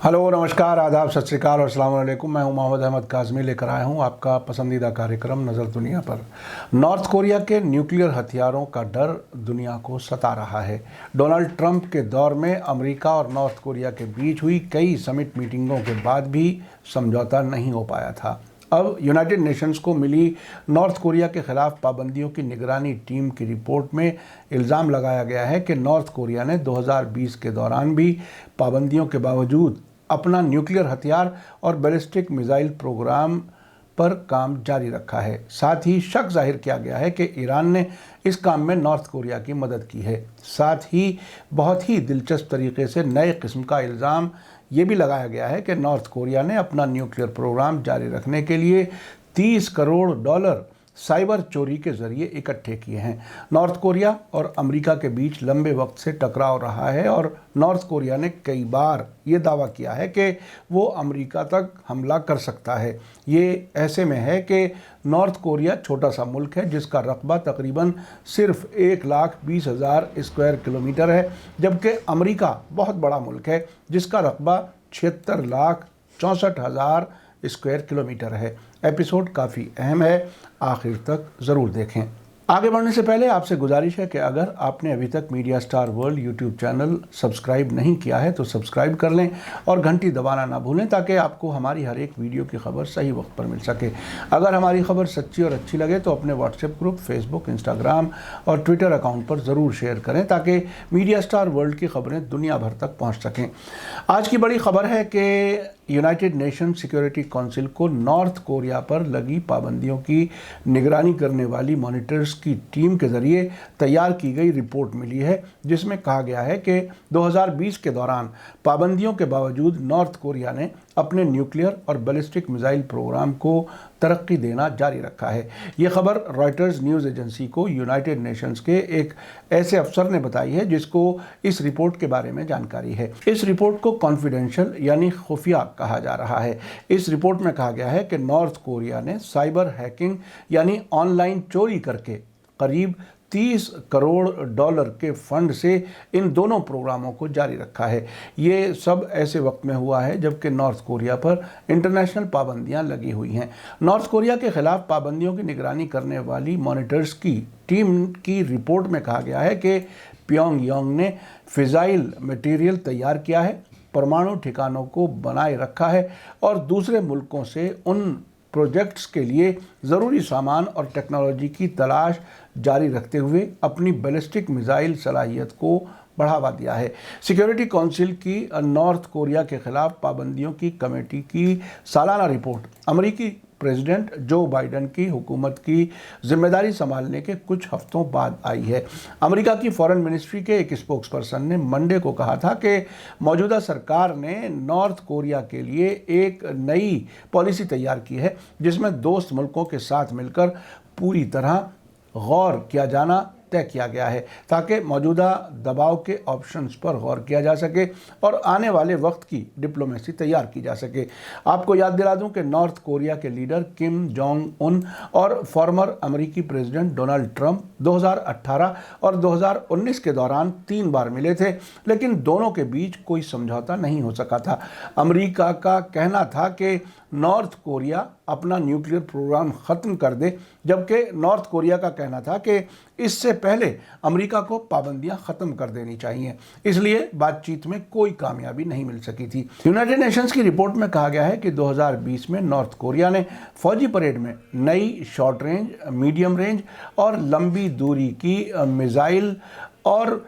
Hello, नमस्कार, आदाब, सत श्री अकाल और अस्सलाम वालेकुम। मैं हूं मोहम्मद अहमद काज़मी, लेकर आया हूं आपका पसंदीदा कार्यक्रम नज़र दुनिया पर। नॉर्थ कोरिया के न्यूक्लियर हथियारों का डर दुनिया को सता रहा है। डोनाल्ड ट्रंप के दौर में अमेरिका और नॉर्थ कोरिया के बीच हुई कई समिट मीटिंगों के बाद भी समझौता नहीं हो पाया था। अब यूनाइटेड नेशंस को मिली नॉर्थ कोरिया के खिलाफ पाबंदियों की निगरानी टीम की रिपोर्ट में इल्ज़ाम लगाया गया है कि नॉर्थ कोरिया ने 2020 के दौरान भी पाबंदियों के बावजूद अपना न्यूक्लियर हथियार और बैलिस्टिक मिसाइल प्रोग्राम पर काम जारी रखा है। साथ ही शक जाहिर किया गया है कि ईरान ने इस काम में नॉर्थ कोरिया की मदद की है। साथ ही बहुत ही दिलचस्प तरीके से नए किस्म का इल्ज़ाम ये भी लगाया गया है कि नॉर्थ कोरिया ने अपना न्यूक्लियर प्रोग्राम जारी रखने के लिए $30 करोड़ साइबर चोरी के जरिए इकट्ठे किए हैं। नॉर्थ कोरिया और अमेरिका के बीच लंबे वक्त से टकराव रहा है और नॉर्थ कोरिया ने कई बार ये दावा किया है कि वो अमेरिका तक हमला कर सकता है। ये ऐसे में है कि नॉर्थ कोरिया छोटा सा मुल्क है जिसका रकबा तकरीबन सिर्फ 1,20,000 स्क्वायर किलोमीटर है, जबकि अमेरिका बहुत बड़ा मुल्क है जिसका रकबा 76,64,000 स्क्वायर किलोमीटर है। एपिसोड काफ़ी अहम है, आखिर तक ज़रूर देखें। आगे बढ़ने से पहले आपसे गुजारिश है कि अगर आपने अभी तक media star world YouTube channel subscribe नहीं किया है तो सब्सक्राइब कर लें और घंटी दबाना ना भूलें ताकि आपको हमारी हर एक वीडियो की खबर सही वक्त पर मिल सके। अगर हमारी खबर सच्ची और अच्छी लगे तो अपने व्हाट्सएप ग्रुप, फेसबुक, इंस्टाग्राम और ट्विटर अकाउंट पर ज़रूर शेयर करें ताकि मीडिया स्टार वर्ल्ड की खबरें दुनिया भर तक पहुँच सकें। आज की बड़ी खबर है कि यूनाइटेड नेशन सिक्योरिटी काउंसिल को नॉर्थ कोरिया पर लगी पाबंदियों की निगरानी करने वाली मॉनिटर्स की टीम के जरिए तैयार की गई रिपोर्ट मिली है, जिसमें कहा गया है कि 2020 के दौरान पाबंदियों के बावजूद नॉर्थ कोरिया ने अपने न्यूक्लियर और बैलिस्टिक मिसाइल प्रोग्राम को तरक्की देना जारी रखा है। ये खबर रॉयटर्स न्यूज़ एजेंसी को यूनाइटेड नेशंस के एक ऐसे अफसर ने बताई है जिसको इस रिपोर्ट के बारे में जानकारी है। इस रिपोर्ट को कॉन्फिडेंशियल यानी खुफिया कहा जा रहा है। इस रिपोर्ट में कहा गया है कि नॉर्थ कोरिया ने साइबर हैकिंग यानी ऑनलाइन चोरी करके करीब $30 करोड़ के फंड से इन दोनों प्रोग्रामों को जारी रखा है। ये सब ऐसे वक्त में हुआ है जबकि नॉर्थ कोरिया पर इंटरनेशनल पाबंदियां लगी हुई हैं। नॉर्थ कोरिया के खिलाफ पाबंदियों की निगरानी करने वाली मॉनिटर्स की टीम की रिपोर्ट में कहा गया है कि प्योंगयांग ने फिजाइल मटेरियल तैयार किया है, परमाणु ठिकानों को बनाए रखा है और दूसरे मुल्कों से उन प्रोजेक्ट्स के लिए ज़रूरी सामान और टेक्नोलॉजी की तलाश जारी रखते हुए अपनी बैलिस्टिक मिसाइल सलाहियत को बढ़ावा दिया है। सिक्योरिटी काउंसिल की नॉर्थ कोरिया के खिलाफ पाबंदियों की कमेटी की सालाना रिपोर्ट अमेरिकी प्रेसिडेंट जो बाइडेन की हुकूमत की जिम्मेदारी संभालने के कुछ हफ्तों बाद आई है। अमेरिका की फॉरेन मिनिस्ट्री के एक स्पोक्स पर्सन ने मंडे को कहा था कि मौजूदा सरकार ने नॉर्थ कोरिया के लिए एक नई पॉलिसी तैयार की है जिसमें दोस्त मुल्कों के साथ मिलकर पूरी तरह गौर किया जाना तय किया गया है ताकि मौजूदा दबाव के ऑप्शंस पर गौर किया जा सके और आने वाले वक्त की डिप्लोमेसी तैयार की जा सके। आपको याद दिला दूं कि नॉर्थ कोरिया के लीडर किम जोंग उन और फॉर्मर अमेरिकी प्रेसिडेंट डोनाल्ड ट्रंप 2018 और 2019 के दौरान 3 बार मिले थे, लेकिन दोनों के बीच कोई समझौता नहीं हो सका था। अमेरिका का कहना था कि नॉर्थ कोरिया अपना न्यूक्लियर प्रोग्राम ख़त्म कर दे, जबकि नॉर्थ कोरिया का कहना था कि इससे पहले अमेरिका को पाबंदियां ख़त्म कर देनी चाहिए। इसलिए बातचीत में कोई कामयाबी नहीं मिल सकी थी। यूनाइटेड नेशंस की रिपोर्ट में कहा गया है कि 2020 में नॉर्थ कोरिया ने फौजी परेड में नई शॉर्ट रेंज, मीडियम रेंज और लंबी दूरी की मिसाइल और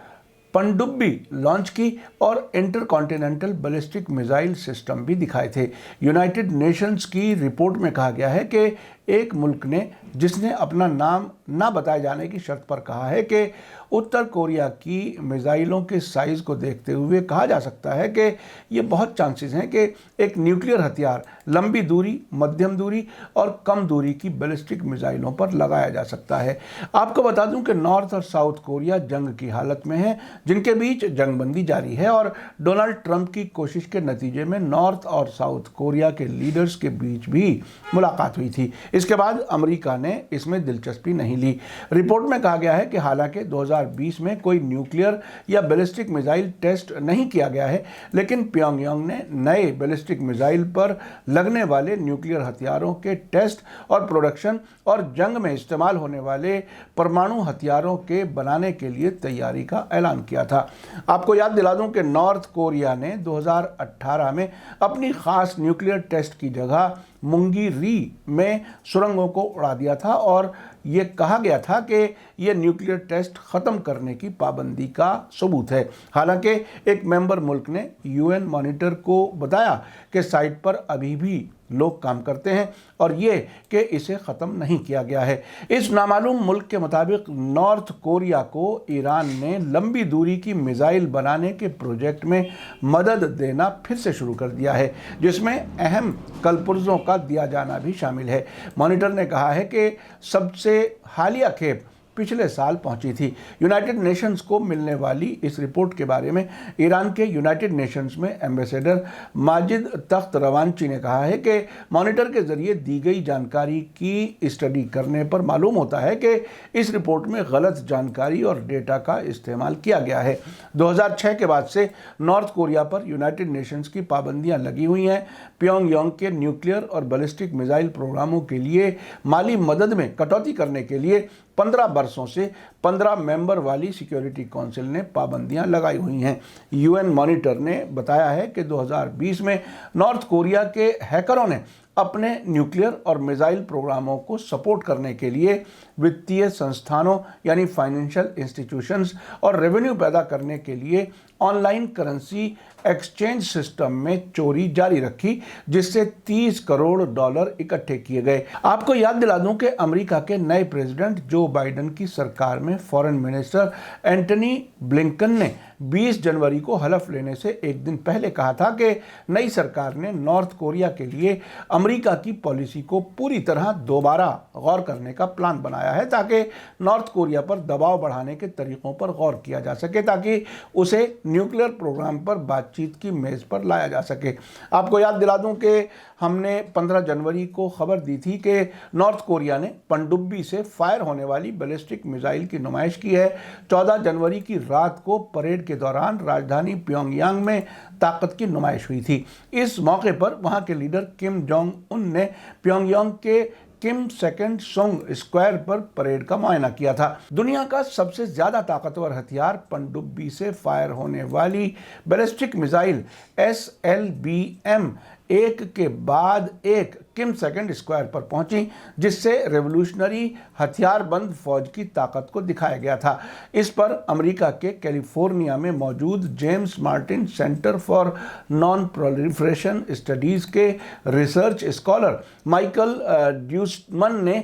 पनडुब्बी लॉन्च की और इंटरकॉन्टिनेंटल बैलिस्टिक मिसाइल सिस्टम भी दिखाए थे। यूनाइटेड नेशंस की रिपोर्ट में कहा गया है कि एक मुल्क ने, जिसने अपना नाम ना बताए जाने की शर्त पर कहा है कि उत्तर कोरिया की मिसाइलों के साइज़ को देखते हुए कहा जा सकता है कि ये बहुत चांसेस हैं कि एक न्यूक्लियर हथियार लंबी दूरी, मध्यम दूरी और कम दूरी की बैलिस्टिक मिसाइलों पर लगाया जा सकता है। आपको बता दूं कि नॉर्थ और साउथ कोरिया जंग की हालत में है, जिनके बीच जंगबंदी जारी है और डोनाल्ड ट्रंप की कोशिश के नतीजे में नॉर्थ और साउथ कोरिया के लीडर्स के बीच भी मुलाकात हुई थी। اس کے بعد امریکہ نے اس میں دلچسپی نہیں لی۔ رپورٹ میں کہا گیا ہے کہ حالانکہ 2020 میں کوئی نیوکلیئر یا بیلسٹک میزائل ٹیسٹ نہیں کیا گیا ہے، لیکن پیونگ یانگ نے نئے بیلسٹک میزائل پر لگنے والے نیوکلیئر ہتھیاروں کے ٹیسٹ اور پروڈکشن اور جنگ میں استعمال ہونے والے پرمانو ہتھیاروں کے بنانے کے لیے تیاری کا اعلان کیا تھا۔ آپ کو یاد دلا دوں کہ نارتھ کوریا نے 2018 میں اپنی خاص نیوکلیئر ٹیسٹ کی جگہ مونگی ری میں سرنگوں کو اڑا دیا تھا، اور یہ کہا گیا تھا کہ یہ نیوکلیئر ٹیسٹ ختم کرنے کی پابندی کا ثبوت ہے۔ حالانکہ ایک ممبر ملک نے UN مانیٹر کو بتایا کہ سائٹ پر ابھی بھی لوگ کام کرتے ہیں اور یہ کہ اسے ختم نہیں کیا گیا ہے۔ اس نامعلوم ملک کے مطابق نارتھ کوریا کو ایران نے لمبی دوری کی میزائل بنانے کے پروجیکٹ میں مدد دینا پھر سے شروع کر دیا ہے، جس میں اہم کلپرزوں کا دیا جانا بھی شامل ہے۔ مانیٹر نے کہا ہے کہ سب سے حالیہ کھیپ پچھلے سال پہنچی تھی۔ یونائٹڈ نیشنز کو ملنے والی اس رپورٹ کے بارے میں ایران کے یونائٹڈ نیشنز میں ایمبیسیڈر ماجد تخت روانچی نے کہا ہے کہ مانیٹر کے ذریعے دی گئی جانکاری کی اسٹڈی کرنے پر معلوم ہوتا ہے کہ اس رپورٹ میں غلط جانکاری اور ڈیٹا کا استعمال کیا گیا ہے۔ 2006 کے بعد سے نارتھ کوریا پر یونائٹڈ نیشنز کی پابندیاں لگی ہوئی ہیں۔ پیونگ یانگ کے نیوکلیئر اور بیلسٹک میزائل پروگراموں کے لیے مالی مدد میں کٹوتی کرنے کے لیے 15 برسوں سے 15 ممبر والی سیکیورٹی کونسل نے پابندیاں لگائی ہوئی ہیں۔ UN مانیٹر نے بتایا ہے کہ 2020 میں نارتھ کوریا کے ہیکروں نے اپنے نیوکلیئر اور میزائل پروگراموں کو سپورٹ کرنے کے لیے وتیہ سنستھانوں یعنی فائنینشل انسٹیٹیوشنز اور ریونیو پیدا کرنے کے لیے on line currency exchange system میں چوری جاری رکھی، جس سے $30 کروڑ اکٹھے کیے گئے۔ آپ کو یاد دلا دوں کہ امریکہ کے نئے پریزیڈنٹ جو بائیڈن کی سرکار میں فارن منسٹر اینٹنی بلنکن نے 20 جنوری کو حلف لینے سے ایک دن پہلے کہا تھا کہ نئی سرکار نے نارتھ کوریا کے لیے امریکہ کی پالیسی کو پوری طرح دوبارہ غور کرنے کا پلان بنایا ہے، تاکہ نارتھ کوریا پر دباؤ بڑھانے کے طریقوں پر غور کیا جا سکے تاکہ اسے نیوکلیئر پروگرام پر بات چیت کی میز پر لایا جا سکے۔ آپ کو یاد دلا دوں کہ ہم نے 15 جنوری کو خبر دی تھی کہ نارتھ کوریا نے پنڈبی سے فائر ہونے والی بیلسٹک میزائل کی نمائش کی ہے۔ 14 جنوری کی رات کو پریڈ کے دوران راجدھانی پیونگ یانگ میں طاقت کی نمائش ہوئی تھی۔ اس موقع پر وہاں کے لیڈر کم جونگ ان نے پیونگ یانگ کے کم سیکنڈ سونگ اسکوائر پر پریڈ کا معائنہ کیا تھا۔ دنیا کا سب سے زیادہ طاقتور ہتھیار پنڈبی سے فائر ہونے والی بیلسٹک میزائل SLBM ایک کے بعد ایک کم سیکنڈ اسکوائر پر پہنچی، جس سے ریولوشنری ہتھیار بند فوج کی طاقت کو دکھایا گیا تھا۔ اس پر امریکہ کے کیلیفورنیا میں موجود James Martin centre for non proliferation studies کے ریسرچ اسکالر مائیکل ڈیوسمن نے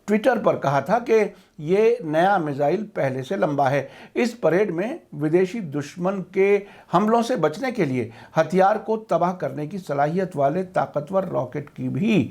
ٹویٹر پر کہا تھا کہ یہ نیا میزائل پہلے سے لمبا ہے۔ اس پریڈ میں ودیشی دشمن کے حملوں سے بچنے کے لیے ہتھیار کو تباہ کرنے کی صلاحیت والے طاقتور راکٹ کی بھی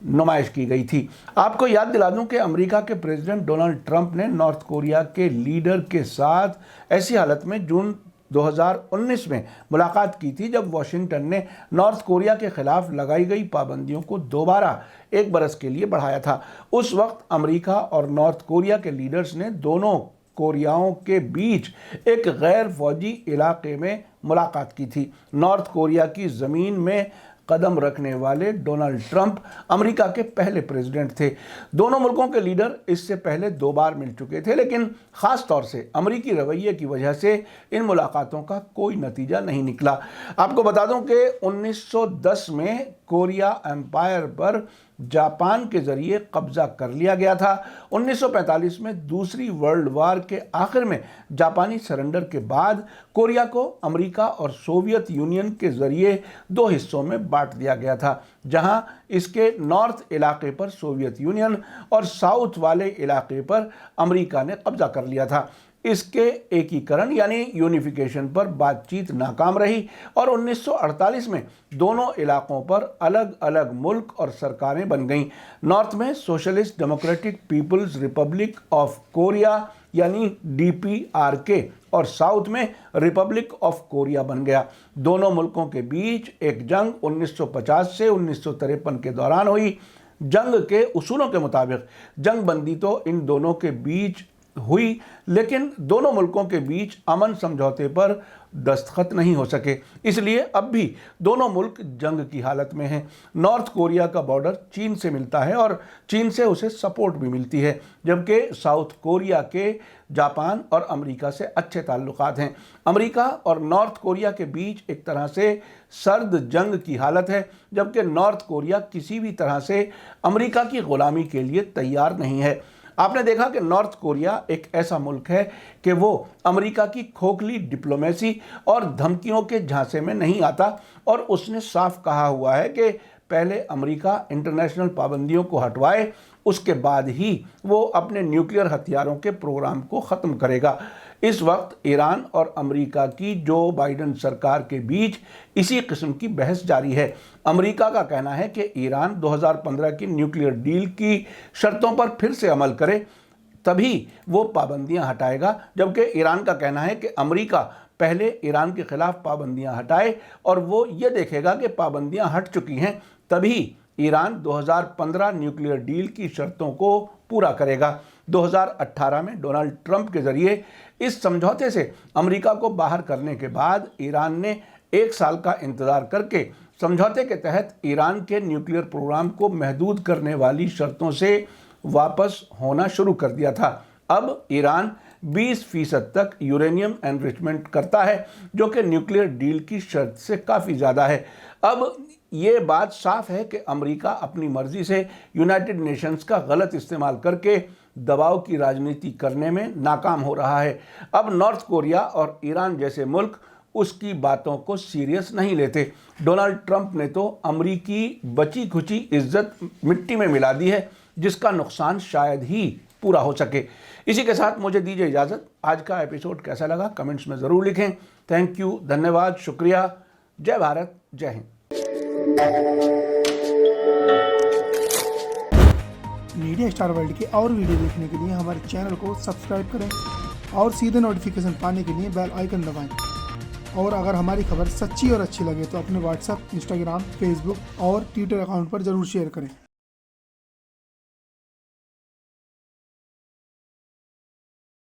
نمائش کی گئی تھی۔ آپ کو یاد دلا دوں کہ امریکہ کے پریزیڈنٹ ڈونلڈ ٹرمپ نے نارتھ کوریا کے لیڈر کے ساتھ ایسی حالت میں جون 2019 میں ملاقات کی تھی جب واشنگٹن نے نارتھ کوریا کے خلاف لگائی گئی پابندیوں کو دوبارہ 1 برس کے لیے بڑھایا تھا۔ اس وقت امریکہ اور نارتھ کوریا کے لیڈرز نے دونوں کوریاؤں کے بیچ ایک غیر فوجی علاقے میں ملاقات کی تھی۔ نارتھ کوریا کی زمین میں قدم رکھنے والے ڈونلڈ ٹرمپ امریکہ کے پہلے پریزیڈنٹ تھے۔ دونوں ملکوں کے لیڈر اس سے پہلے 2 بار مل چکے تھے، لیکن خاص طور سے امریکی رویے کی وجہ سے ان ملاقاتوں کا کوئی نتیجہ نہیں نکلا۔ آپ کو بتا دوں کہ 1910 میں کوریا امپائر پر جاپان کے ذریعے قبضہ کر لیا گیا تھا۔ 1945 میں دوسری ورلڈ وار کے آخر میں جاپانی سرنڈر کے بعد کوریا کو امریکہ اور سوویت یونین کے ذریعے 2 حصوں میں بانٹ دیا گیا تھا، جہاں اس کے نارتھ علاقے پر سوویت یونین اور ساؤتھ والے علاقے پر امریکہ نے قبضہ کر لیا تھا۔ اس کے ایکیکرن یعنی یونیفیکیشن پر بات چیت ناکام رہی اور 1948 میں دونوں علاقوں پر الگ الگ ملک اور سرکاریں بن گئیں۔ نارتھ میں Socialist Democratic People's Republic of Korea یعنی DPRK اور ساؤتھ میں ریپبلک آف کوریا بن گیا۔ دونوں ملکوں کے بیچ ایک جنگ 1950 سے 1953 کے دوران ہوئی۔ जंग के उसूलों के मुताबिक जंग बंदी तो इन दोनों के बीच हुई, लेकिन दोनों मुल्कों के बीच अमन समझौते पर दस्तखत नहीं हो सके। इसलिए अब भी दोनों मुल्क जंग की हालत में हैं। नॉर्थ कोरिया का बॉर्डर चीन से मिलता है और चीन से उसे सपोर्ट भी मिलती है, जबकि साउथ कोरिया के जापान और अमेरिका से अच्छे ताल्लुकात हैं। अमेरिका और नॉर्थ कोरिया के बीच एक तरह से सर्द जंग की हालत है, जबकि नॉर्थ कोरिया किसी भी तरह से अमेरिका की गुलामी के लिए तैयार नहीं है। आपने देखा कि नॉर्थ कोरिया एक ऐसा मुल्क है कि वो अमेरिका की खोखली डिप्लोमेसी और धमकियों के झांसे में नहीं आता, और उसने साफ कहा हुआ है कि पहले अमेरिका इंटरनेशनल पाबंदियों को हटवाए, उसके बाद ही वो अपने न्यूक्लियर हथियारों के प्रोग्राम को ख़त्म करेगा। इस वक्त ईरान और अमेरिका की जो बाइडेन सरकार के बीच इसी किस्म की बहस जारी है। अमेरिका का कहना है कि ईरान 2015 की न्यूक्लियर डील की शर्तों पर फिर से अमल करे, तभी वो पाबंदियां हटाएगा, जबकि ईरान का कहना है कि अमेरिका पहले ईरान के खिलाफ पाबंदियां हटाए और वो ये देखेगा कि पाबंदियां हट चुकी हैं, तभी ईरान 2015 न्यूक्लियर डील की शर्तों को पूरा करेगा। 2018 में डोनाल्ड ट्रंप के जरिए इस समझौते से अमेरिका को बाहर करने के बाद ईरान ने 1 साल का इंतजार करके समझौते के तहत ईरान के न्यूक्लियर प्रोग्राम को महदूद करने वाली शर्तों से वापस होना शुरू कर दिया था। अब ईरान 20% तक यूरेनियम एनरिचमेंट करता है, जो कि न्यूक्लियर डील की शर्त से काफ़ी ज़्यादा है। अब ये बात साफ है कि अमेरिका अपनी मर्जी से यूनाइटेड नेशंस का गलत इस्तेमाल करके दबाव की राजनीति करने में नाकाम हो रहा है। अब नॉर्थ कोरिया और ईरान जैसे मुल्क उसकी बातों को सीरियस नहीं लेते। डोनाल्ड ट्रंप ने तो अमेरिकी बची खुची इज्जत मिट्टी में मिला दी है, जिसका नुकसान शायद ही पूरा हो सके। इसी के साथ मुझे दीजिए इजाज़त। आज का एपिसोड कैसा लगा कमेंट्स में ज़रूर लिखें। थैंक यू, धन्यवाद, शुक्रिया। जय भारत, जय हिंद। मीडिया स्टार वर्ल्ड के और वीडियो देखने के लिए हमारे चैनल को सब्सक्राइब करें और सीधे नोटिफिकेशन पाने के लिए बेल आइकन दबाएं। और अगर हमारी खबर सच्ची और अच्छी लगे तो अपने व्हाट्सएप, इंस्टाग्राम, फेसबुक और ट्विटर अकाउंट पर ज़रूर शेयर करें।